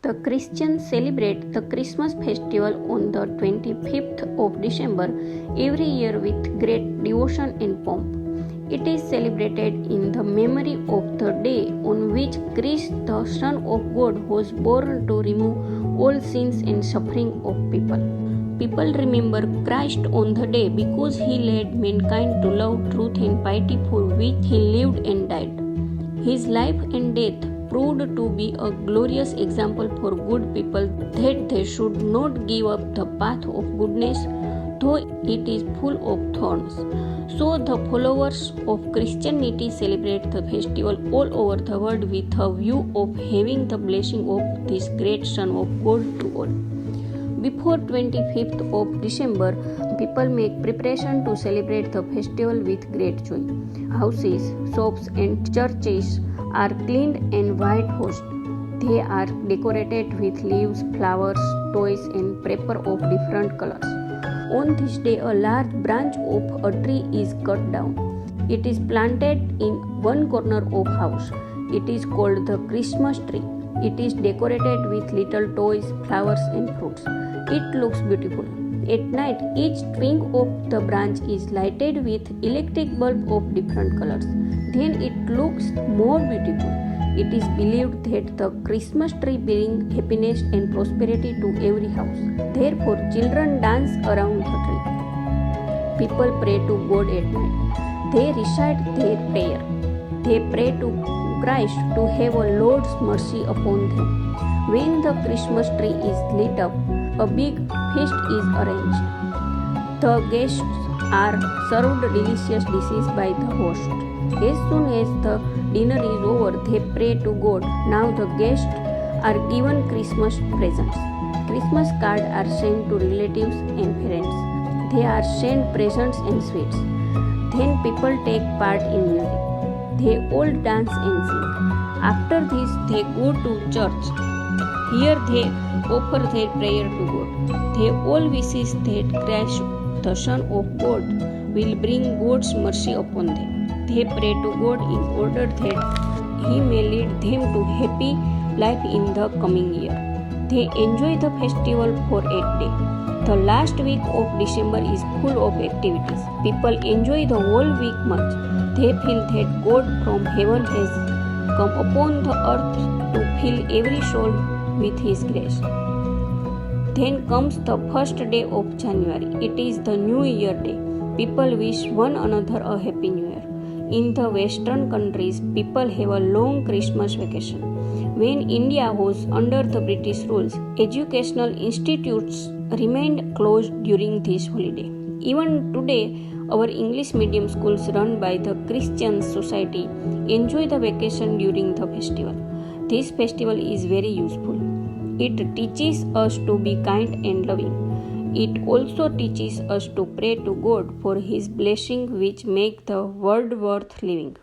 The Christians celebrate the Christmas festival on the 25th of December every year with great devotion and pomp. It is celebrated in the memory of the day on which Christ, the Son of God, was born to remove all sins and suffering of people. People remember Christ on the day because he led mankind to love, truth, and piety, for which he lived and died. His life and death proved to be a glorious example for good people that they should not give up the path of goodness, though it is full of thorns. So the followers of Christianity celebrate the festival all over the world with a view of having the blessing of this great Son of God to all. Before 25th of December, people make preparation to celebrate the festival with great joy. Houses, shops, and churches are cleaned and whitewashed. They are decorated with leaves, flowers, toys, and paper of different colors. On this day, a large branch of a tree is cut down. It is planted in one corner of house. It is called the Christmas tree. It is decorated with little toys, flowers, and fruits. It looks beautiful. At night, each twig of the branch is lighted with electric bulb of different colors. Then it looks more beautiful. It is believed that the Christmas tree brings happiness and prosperity to every house. Therefore, children dance around the tree. People pray to God at night. They recite their prayer. They pray to Christ to have a Lord's mercy upon them. When the Christmas tree is lit up, a big feast is arranged. The guests are served delicious dishes by the host. As soon as the dinner is over, they pray to God. Now the guests are given Christmas presents. Christmas cards are sent to relatives and friends. They are sent presents and sweets. Then people take part in music. They all dance and sing. After this, they go to church. Here they offer their prayer to God. They all wishes that Christ, the Son of God, will bring God's mercy upon them. They pray to God in order that He may lead them to happy life in the coming year. They enjoy the festival for 8 days. The last week of December is full of activities. People enjoy the whole week much. They feel that God from heaven has come upon the earth to fill every soul with His grace. Then comes the first day of January. It is the New Year Day. People wish one another a Happy New Year. In the Western countries, people have a long Christmas vacation. When India was under the British rules, educational institutes remained closed during this holiday. Even today, our English medium schools run by the Christian Society enjoy the vacation during the festival. This festival is very useful. It teaches us to be kind and loving. It also teaches us to pray to God for His blessing, which make the world worth living.